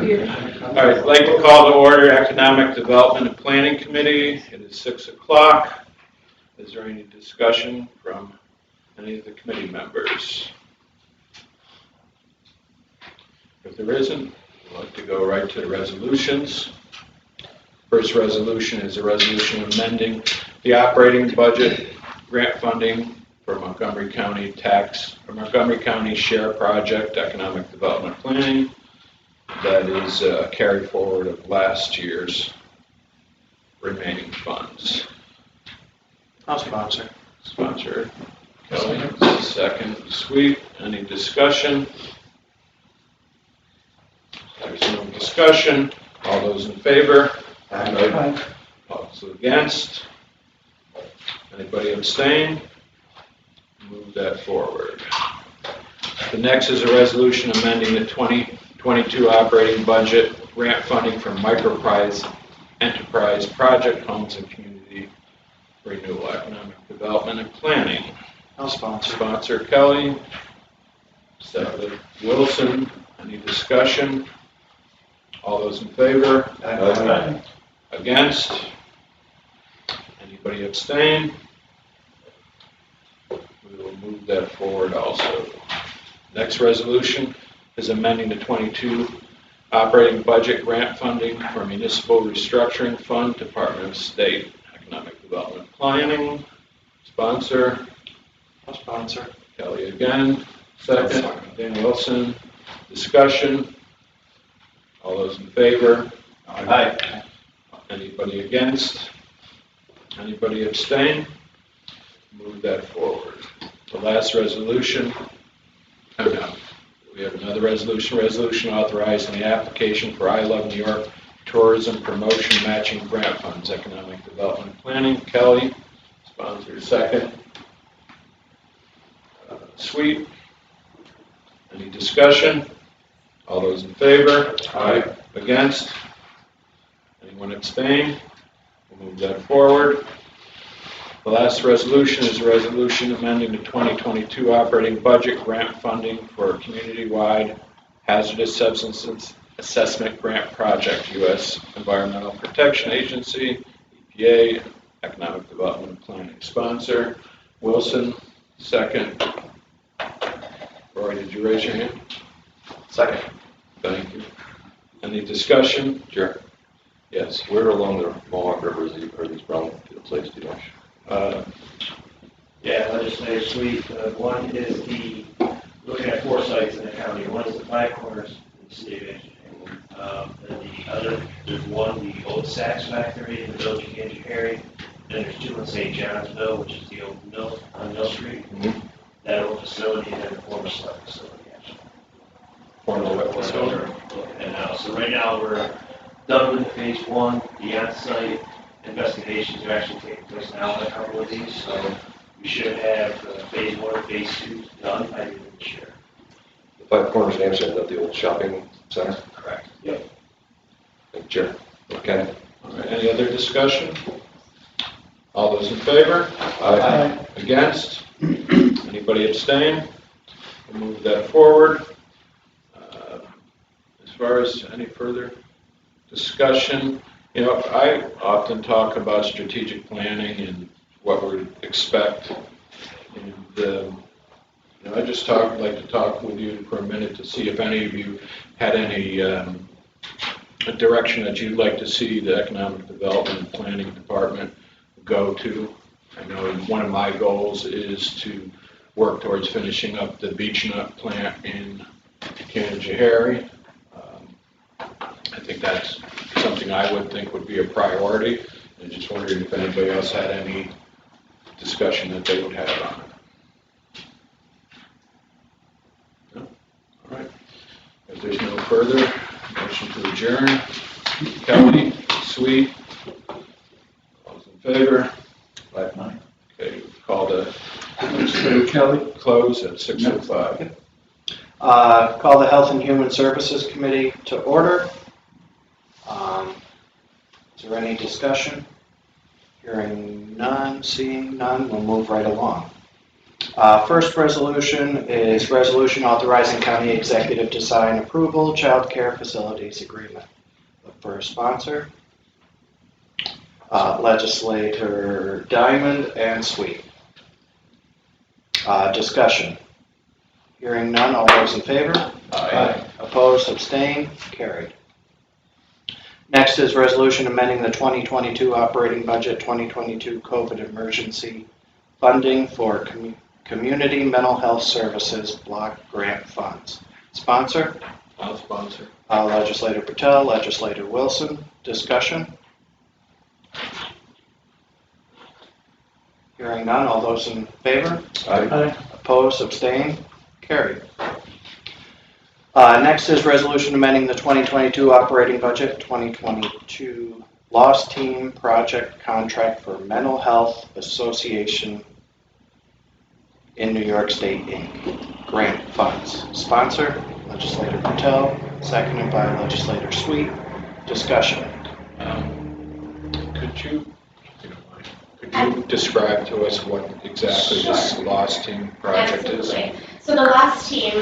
here. All right, I'd like to call to order Economic Development and Planning Committee. It is 6 o'clock. Is there any discussion from any of the committee members? If there isn't, I'd like to go right to the resolutions. First resolution is a resolution amending the operating budget grant funding for Montgomery County Share Project Economic Development Planning. That is a carry forward of last year's remaining funds. I'll sponsor. Sponsor Kelly, second Sweet. Any discussion? There's no discussion. All those in favor? Aye. Also against? Anybody abstain? Move that forward. The next is a resolution amending the 2022 operating budget grant funding for Enterprise Project Homes and Community Renewal, Economic Development and Planning. I'll sponsor. Sponsor Kelly. Second Wilson. Any discussion? All those in favor? Aye. Against? Anybody abstain? We will move that forward also. Next resolution is amending the 22 operating budget grant funding for Municipal Restructuring Fund, Department of State Economic Development Planning. Sponsor? I'll sponsor. Kelly again. Second, Dan Wilson. Discussion? All those in favor? Aye. Anybody against? Anybody abstain? Move that forward. The last resolution, we have another resolution authorizing the application for I Love New York Tourism Promotion Matching Grant Funds, Economic Development Planning. Kelly, sponsor second. Sweet. Any discussion? All those in favor? Aye. Against? Anyone abstain? We'll move that forward. The last resolution is a resolution amending the 2022 operating budget grant funding for a community-wide hazardous substances assessment grant project, U.S. Environmental Protection Agency, EPA, Economic Development and Planning. Sponsor, Wilson. Second. Roy, did you raise your hand? Second. Thank you. Any discussion? Sure. Yes. Where along the Mohawk River are these brownfield sites, do you know? Yeah, legislative suite. One is looking at 4 sites in the county. One is the Five Corners in the city of Engineering. Then the other, there's one, the old Saks factory in the village of Montgomery. Then there's 2 in St. Johnsville, which is the old mill on Mill Street. Mm-hmm. That old facility and then the former slug facility, actually. Former wet facility. And now, so right now we're done with phase 1. The on-site investigations are actually taking place now on a couple of these, so we should have phase 1 and phase 2 done by the end of this year. The Five Corners in Amsterdam, is that the old shopping center? Correct. Yep. Sure. Okay. All right. Any other discussion? All those in favor? Aye. Against? Anybody abstain? We'll move that forward. As far as any further discussion, I often talk about strategic planning and what we expect. And, I just like to talk with you for a minute to see if any of you had any a direction that you'd like to see the Economic Development and Planning Department go to. I know one of my goals is to work towards finishing up the beech nut plant in Montgomery. I think that's something I would think would be a priority, and just wondering if anybody else had any discussion that they would have on it. No? All right. If there's no further, motion to adjourn. Kelly, Sweet. All those in favor? Aye. Okay, call the Kelly? close at 6:05. Call the Health and Human Services Committee to order. Is there any discussion? Hearing none, seeing none, we'll move right along. First resolution is resolution authorizing county executive to sign approval child care facilities agreement. Look for a sponsor. Legislator Diamond and Sweet. Discussion. Hearing none, all those in favor? Aye. Opposed, abstained, carried. Next is resolution amending the 2022 operating budget 2022 COVID emergency funding for community mental health services block grant funds. Sponsor? I'll sponsor. Legislator Patel, Legislator Wilson. Discussion. Hearing none, all those in favor? Aye. Opposed, abstained, carried. Next is resolution amending the 2022 operating budget 2022 Lost Team Project Contract for Mental Health Association in New York State, Inc. Grant funds. Sponsor, Legislator Patel, seconded by Legislator Sweet. Discussion. Could you, if you don't mind, could you describe to us what exactly this Lost Team project is? Absolutely. So the LOST team,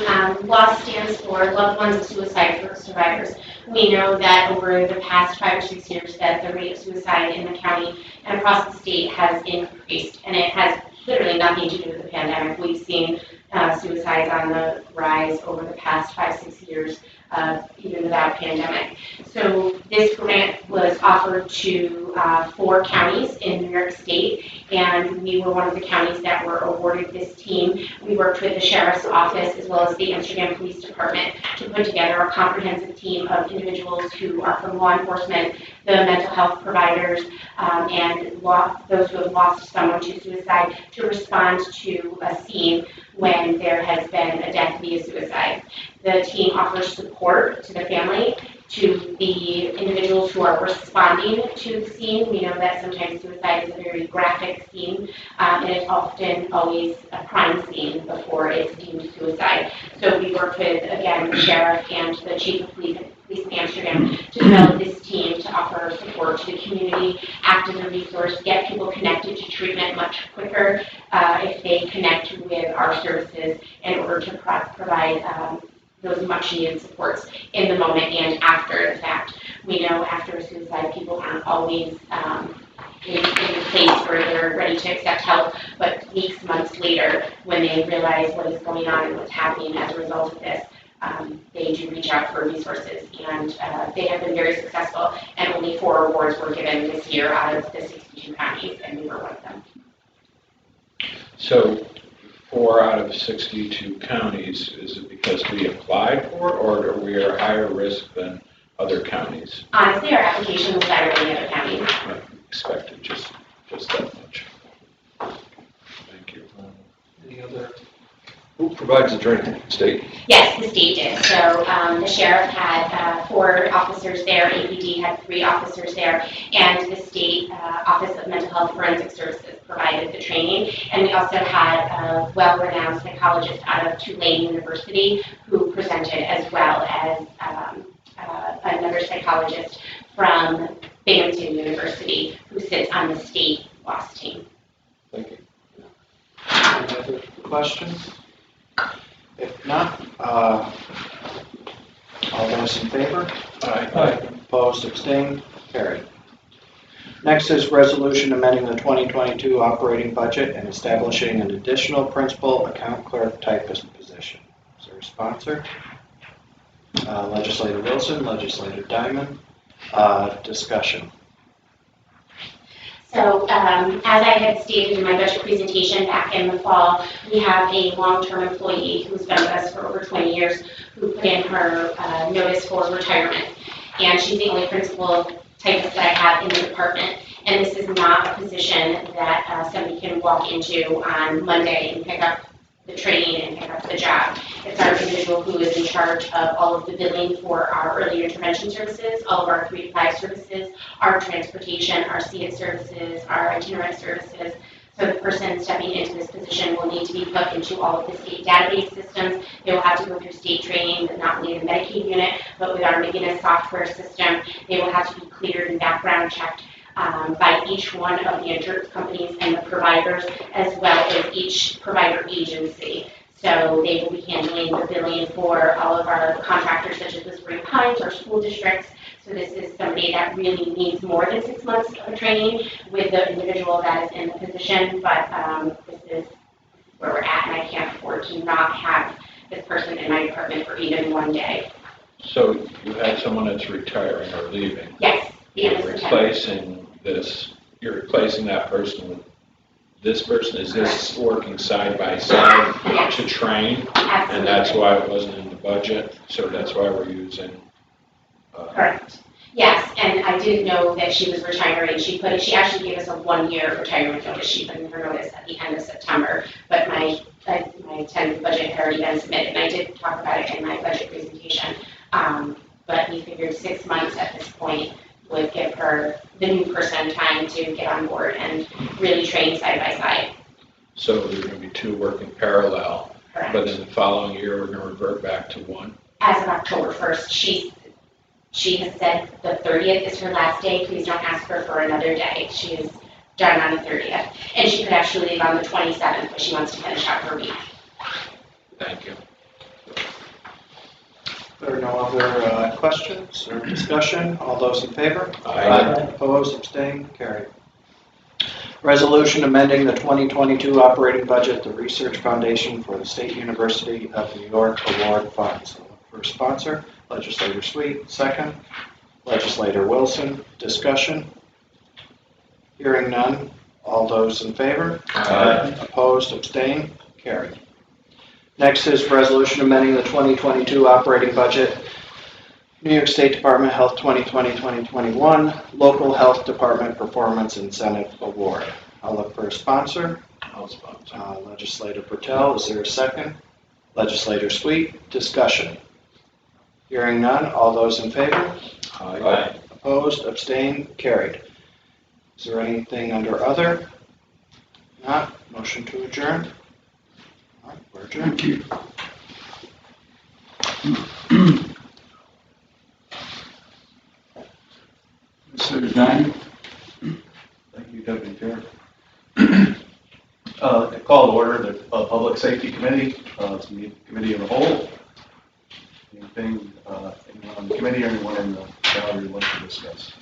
LOST stands for Loved Ones of Suicide Survivors. We know that over the past 5 or 6 years that the rate of suicide in the county and across the state has increased, and it has literally nothing to do with the pandemic. We've seen suicides on the rise over the past 5-6 years, even without pandemic. So this grant was offered to 4 counties in New York State, and we were one of the counties that were awarded this team. We worked with the Sheriff's Office as well as the Amsterdam Police Department to put together a comprehensive team of individuals who are from law enforcement, the mental health providers, and those who have lost someone to suicide to respond to a scene when there has been a death via suicide. The team offers support to the family, to the individuals who are responding to the scene. We know that sometimes suicide is a very graphic scene, and it's often always a crime scene before it's deemed suicide. So we worked with, again, the sheriff and the chief of police in Amsterdam to develop this team to offer support to the community, act as a resource, get people connected to treatment much quicker if they connect with our services in order to provide those much needed supports in the moment and after the fact. We know after a suicide, people aren't always in a place where they're ready to accept help, but weeks, months later, when they realize what is going on and what's happening as a result of this, they do reach out for resources, and they have been very successful, and only 4 awards were given this year out of the 62 counties, and we were one of them. So 4 out of 62 counties, is it because we applied for it, or are we at higher risk than other counties? Honestly, our application was better than the other counties. I expected just that much. Thank you. Any other? Who provides the training? State? Yes, the state did. So the sheriff had 4 officers there, APD had 3 officers there, and the state Office of Mental Health Forensic Services provided the training. And we also had a well-renowned psychologist out of Tulane University who presented, as well as another psychologist from Binghamton University who sits on the state LOST team. Thank you. Any other questions? If not, all those in favor? Aye. Opposed, abstained, carried. Next is resolution amending the 2022 operating budget and establishing an additional principal account clerk typist position. Is there a sponsor? Legislator Wilson, Legislator Diamond. Discussion. So as I had stated in my budget presentation back in the fall, we have a long-term employee who's been with us for over 20 years who put in her notice for retirement. And she's the only principal typist that I have in the department. And this is not a position that somebody can walk into on Monday and pick up the training and pick up the job. It's our individual who is in charge of all of the billing for our early intervention services, all of our 3 to 5 services, our transportation, our CED services, our itinerant services. So the person stepping into this position will need to be put into all of the state database systems. They will have to go through state training, not only in the Medicaid unit, but with our McGinnis software system. They will have to be cleared and background checked. by each one of the insurance companies and the providers, as well as each provider agency. So they will be handling the billing for all of our contractors, such as the Spring Pines, our school districts. So this is somebody that really needs more than 6 months of training with the individual that is in the position, but this is where we're at, and I can't afford to not have this person in my department for even one day. So you had someone that's retiring or leaving. Yes, the end of You're September. replacing this, you're replacing that person with this person. Is this working side by side Yes. to train? Absolutely. And that's why it wasn't in the budget, so that's why we're using. Correct. Yes, and I didn't know that she was retiring. She actually gave us a 1-year retirement notice. She put in her notice at the end of September, but my tentative budget had already been submitted, and I did talk about it in my budget presentation. But we figured 6 months at this point would give her, the new person, time to get on board and really train side by side. So there's going to be 2 working parallel, Correct. but in the following year, we're going to revert back to 1. As of October 1st, she has said the 30th is her last day. Please don't ask her for another day. She is done on the 30th. And she could actually leave on the 27th, but she wants to finish out her week. Thank you. There are no other questions or discussion. All those in favor? Aye. Opposed, abstained, carried. Resolution amending the 2022 operating budget, the Research Foundation for the State University of New York Award Funds. First sponsor, Legislator Sweet. Second, Legislator Wilson. Discussion? Hearing none. All those in favor? Aye. Opposed, abstained, carried. Next is resolution amending the 2022 operating budget, New York State Department of Health 2020-2021 Local Health Department Performance Incentive Award. I'll look for a sponsor. I'll sponsor. Legislator Patel, is there a second? Legislator Sweet, discussion. Hearing none, all those in favor? Aye. Opposed, abstained, carried. Is there anything under other? Not, motion to adjourn? All right, we're adjourned. Thank you. Mr. Zhang? Thank you, Deputy Chair. To call to order the Public Safety Committee, it's the committee of the whole. Anything anyone on the committee or anyone in the gallery wants to discuss?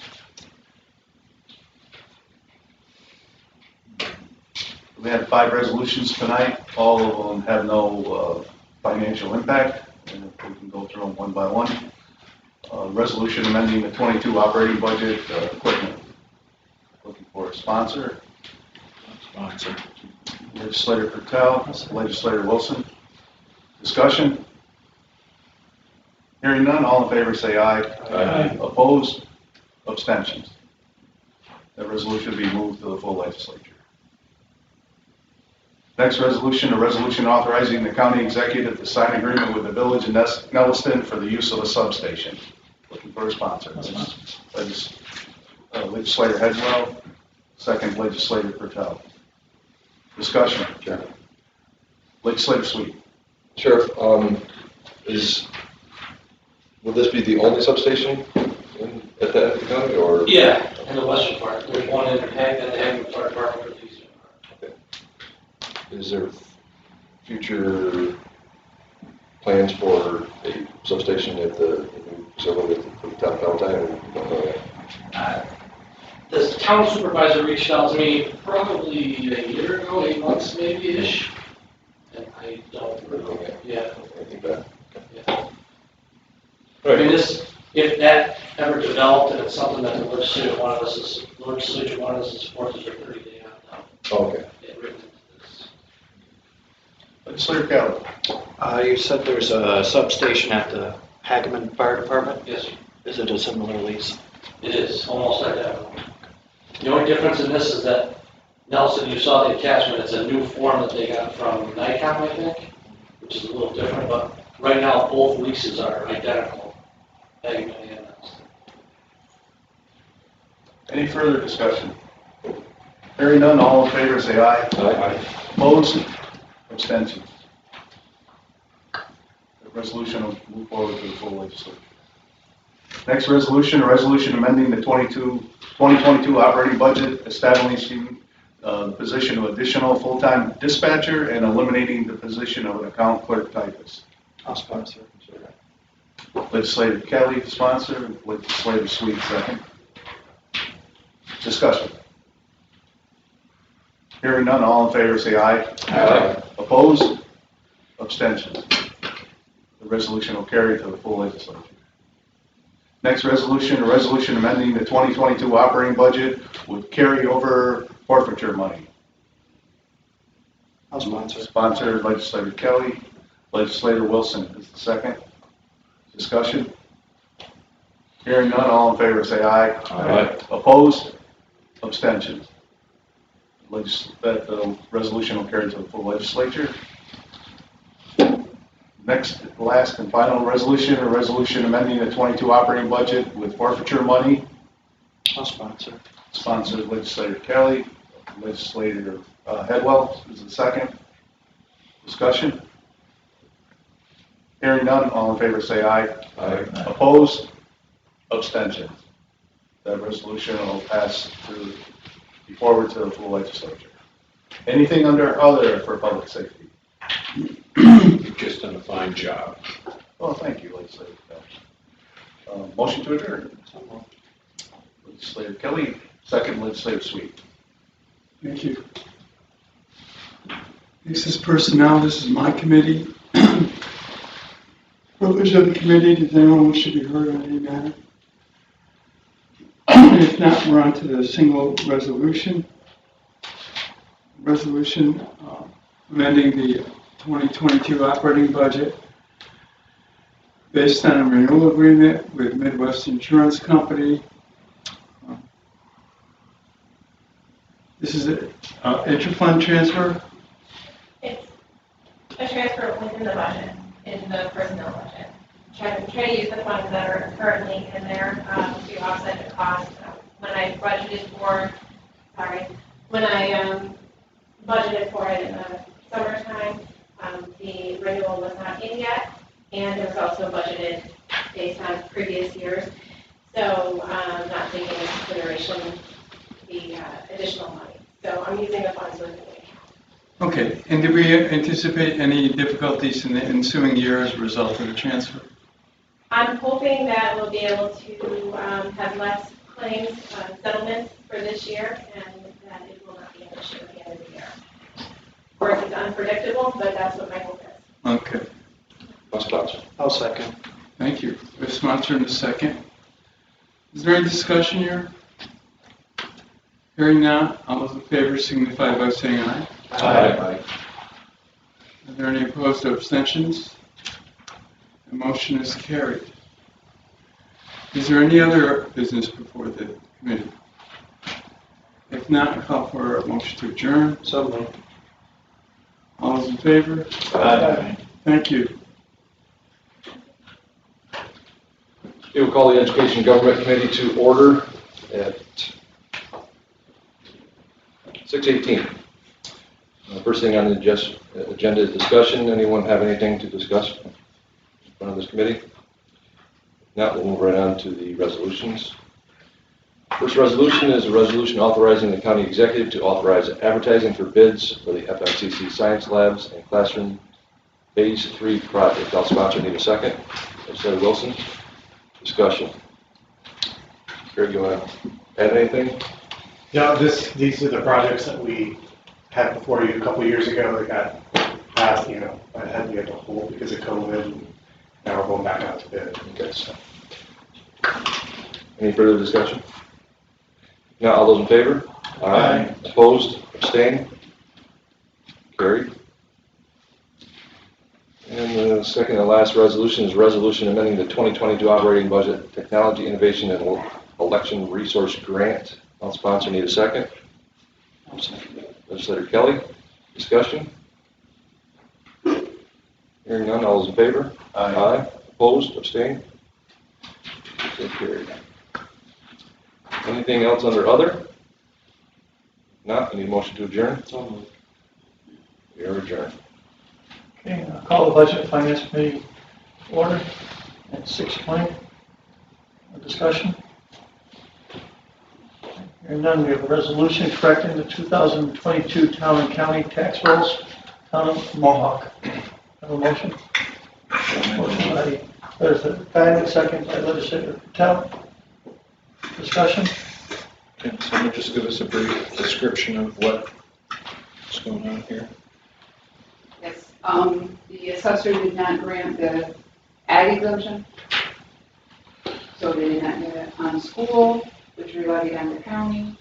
We have 5 resolutions tonight. All of them have no financial impact, and we can go through them one by one. Resolution amending the 22 operating budget, equipment. Looking for a sponsor. Sponsor. Legislator Patel, Legislator Wilson. Discussion? Hearing none, all in favor say aye. Aye. Opposed? Abstentions? That resolution will be moved to the full legislature. Next resolution, a resolution authorizing the county executive to sign agreement with the village of Nelliston for the use of a substation. Looking for a sponsor. Legislator Hedgewell, second Legislator Patel. Discussion. Sure. Legislator Sweet. Sheriff, would this be the only substation at the end of the county, or? Yeah, in the western part. There's one in Hague and the Hague Fire Department for the eastern part. Is there future plans for a substation at the new facility for the town of Valentine, or you don't know yet? The town supervisor reached out to me probably a year ago, 8 months maybe-ish. And I don't know. Yeah. Anything back? Yeah. I mean, if that ever developed and it's something that the legislature wanted us to support, there's a 30-day opt-out. Oh, okay. Written into this. Legislator Kelly. You said there's a substation at the Hageman Fire Department. Yes, sir. Is it a similar lease? It is, almost identical. The only difference in this is that, Nelson, you saw the attachment, it's a new form that they got from Nikon, I think, which is a little different, but right now both leases are identical. Hageman and Nelson. Any further discussion? Hearing none, all in favor say aye. Aye. Opposed? Abstentions? The resolution will move forward to the full legislature. Next resolution, a resolution amending the 2022 operating budget, establishing the position of additional full-time dispatcher and eliminating the position of an account clerk typist. I'll sponsor. Legislator Kelly, sponsor. Legislator Sweet, second. Discussion. Hearing none, all in favor say aye. Aye. Opposed? Abstentions? The resolution will carry to the full legislature. Next resolution, a resolution amending the 2022 operating budget with carryover forfeiture money. I'll sponsor. Sponsored Legislator Kelly. Legislator Wilson is the second. Discussion? Hearing none, all in favor say aye. Aye. Opposed? Abstentions? The resolution will carry to the full legislature. Next, last and final resolution, a resolution amending the 22 operating budget with forfeiture money. I'll sponsor. Sponsored Legislator Kelly. Legislator Headwell is the second. Discussion? Hearing none, all in favor say aye. Aye. Opposed? Abstentions? That resolution will pass be forward to the full legislature. Anything under other for public safety? You've just done a fine job. Oh, thank you, Legislator Kelly. Motion to adjourn. Legislator Kelly, second Legislator Sweet. Thank you. This is personnel, this is my committee. Privilege of the committee, does anyone wish to be heard on any matter? If not, we're on to the single resolution. Resolution amending the 2022 operating budget based on a renewal agreement with Midwest Insurance Company. This is an inter-fund transfer. It's a transfer within the budget, in the personnel budget. Try to use the funds that are currently in there to offset the cost. When I budgeted for it in the summertime, the renewal was not in yet, and it was also budgeted based on previous years. So not taking into consideration the additional money. So I'm using the funds within the account. Okay, and do we anticipate any difficulties in the ensuing year as a result of the transfer? I'm hoping that we'll be able to have less claims settlements for this year, and that it will not be an issue at the end of the year. Of course, it's unpredictable, but that's what my hope is. Okay, I'll sponsor. I'll second. thank you. We have sponsor in a second. Is there any discussion here? Hearing none, all those in favor signify by saying aye. Aye. Are there any opposed or abstentions? The motion is carried. Is there any other business before the committee? If not, I call for a motion to adjourn. So moved. All those in favor? Aye. Thank you. We will call the Education and Government Committee to order at 6:18. First thing on the agenda is discussion. Anyone have anything to discuss in front of this committee? If not, we'll move right on to the resolutions. First resolution is a resolution authorizing the county executive to authorize advertising for bids for the FMCC Science Labs and Classroom Phase 3 project. I'll sponsor. Need a second. Legislator Wilson. Discussion. Greg, you want to add anything? Yeah, these are the projects that we had before you a couple of years ago that got passed, I had to get a hold because of COVID, and now we're going back out to bid. Okay. Any further discussion? Now, all those in favor? Aye. Opposed? Abstained? Carried. And the second and last resolution is a resolution amending the 2022 operating budget, technology, innovation, and election resource grant. I'll sponsor. Need a second. I'll second. Legislator Kelly. Discussion? Hearing none, all those in favor? Aye. Opposed? Abstained? So carried. Anything else under other? Not, I need a motion to adjourn. So moved. We are adjourned. Okay, I'll call the Budget and Finance Committee to order at 6:20. Discussion? Hearing none, we have a resolution correcting the 2022 town and county tax rolls, town of Mohawk. Have a motion? Motion by Legislator Diamond, second by Legislator Patel. Discussion? Can someone just give us a brief description of what's going on here? Yes, the assessor did not grant the ag exemption, so they did not get it on school, which we levied on the county.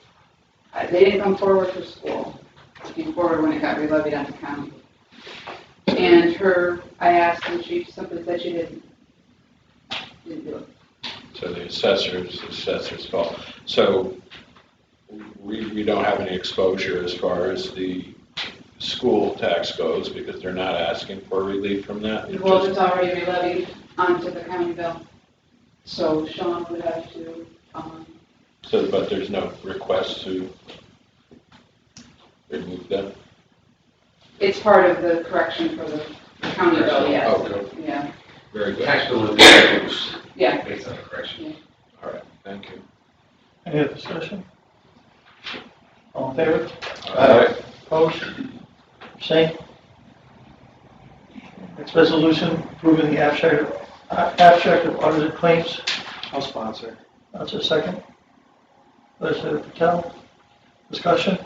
They didn't come forward for school, they came forward when it got re-levied on the county. And I asked, and she simply said she didn't do it. So the assessor's fault. So we don't have any exposure as far as the school tax goes because they're not asking for relief from that? Well, it's already re-levied onto the county bill, so Sean would have to, But there's no request to remove that? it's part of the correction for the county bill, yes. Okay. Yeah, Very good. Tax bill would be reduced yeah. based on the correction. All right, thank you. Any other discussion? All in favor? Aye. Opposed? Abstained? Next resolution, approving the abstract of audited claims. I'll sponsor. That's a second. Legislator Patel. Discussion?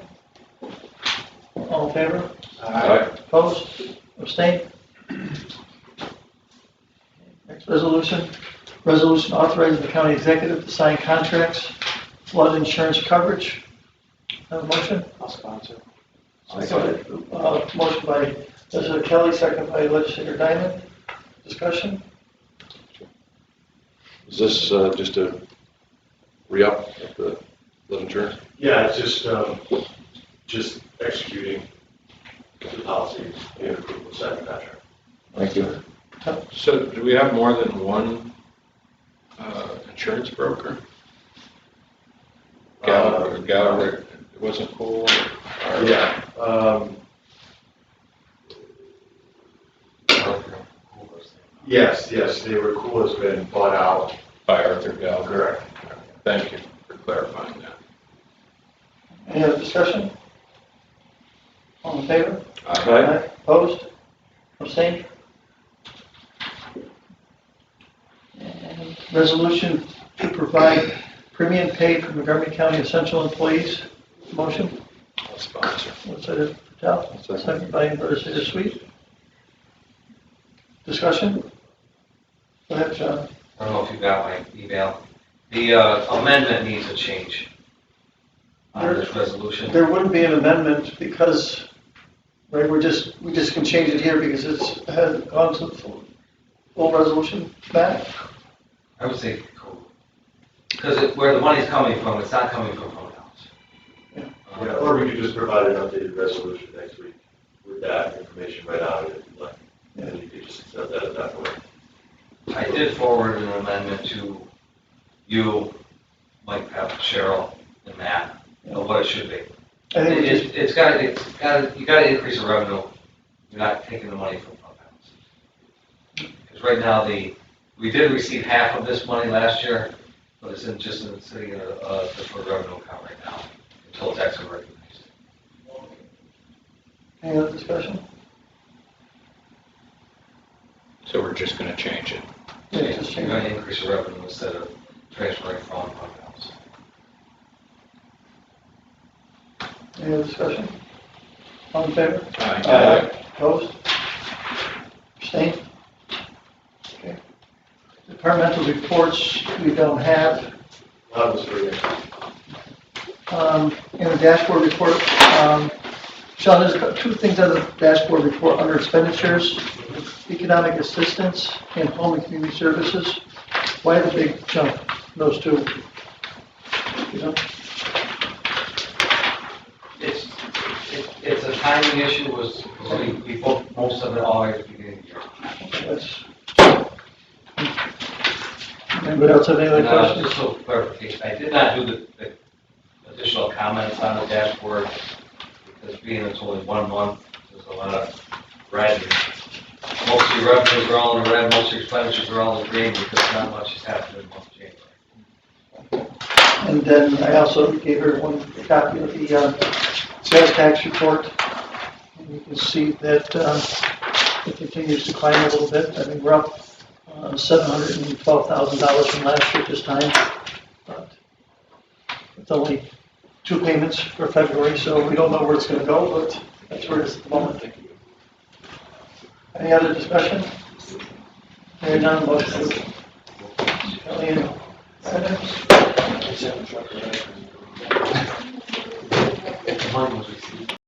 All in favor? Aye. Opposed? Abstained? Next resolution, resolution authorizing the county executive to sign contracts, flood insurance coverage. Have a motion? I'll sponsor. Motion by Legislator Kelly, second by Legislator Diamond. Discussion? Is this just a re-up of the flood insurance? Yeah, it's just executing the policy and approval of signing contract. Thank you. So do we have more than one insurance broker? Gallagher, it wasn't cool? Yeah. Yes, they were cool has been bought out. By Arthur Gallagher. Correct. Thank you for clarifying that. Any other discussion? All in favor? Aye. Opposed? Abstained? And resolution to provide premium pay for Montgomery County essential employees. Motion? I'll sponsor. Legislator Patel, second by Legislator Sweet. Discussion? Go ahead, John. I don't know if you got my email. The amendment needs a change on this resolution. There wouldn't be an amendment because, right, we just can change it here because it has gone to the full resolution back. I would say cool. Because where the money's coming from, it's not coming from fund balance. Yeah, or we could just provide an updated resolution next week with that information right on it if you'd like. And you could just accept that at that point. I did forward an amendment to you, Mike, Pep, Cheryl, and Matt, of what it should be. I think we just, You gotta increase the revenue. You're not taking the money from fund balance. Because right now, we did receive half of this money last year, but it's just in the city, deferred revenue account right now, until it's actually recognized. any other discussion? So we're just going to change it. Yeah, just You're change gonna it. increase the revenue instead of transferring from fund balance. Any other discussion? All in favor? Aye. Opposed? Abstained? Okay. Departmental reports, we don't have. That was very In the dashboard report, Sean, there's two things on the dashboard report under expenditures, economic assistance and home and community services. Why the big jump, those two? You know? It's a timing issue, we booked most of it already at the beginning of the year. That's- Anybody else have any other And, questions? just for clarification, I did not do the additional comments on the dashboard, because being it's only 1 month, there's a lot of red. Most of your revenues are all in the red, most of your expenditures are all in the green, because not much has happened in the month of January. And then I also gave everyone a copy of the sales tax report. And you can see that it continues to climb a little bit. I mean, we're up $712,000 from last year at this time. But it's only 2 payments for February, so we don't know where it's going to go, but that's where it is at the moment. Any other discussion? Hearing none, motion to Kellyanne. Second.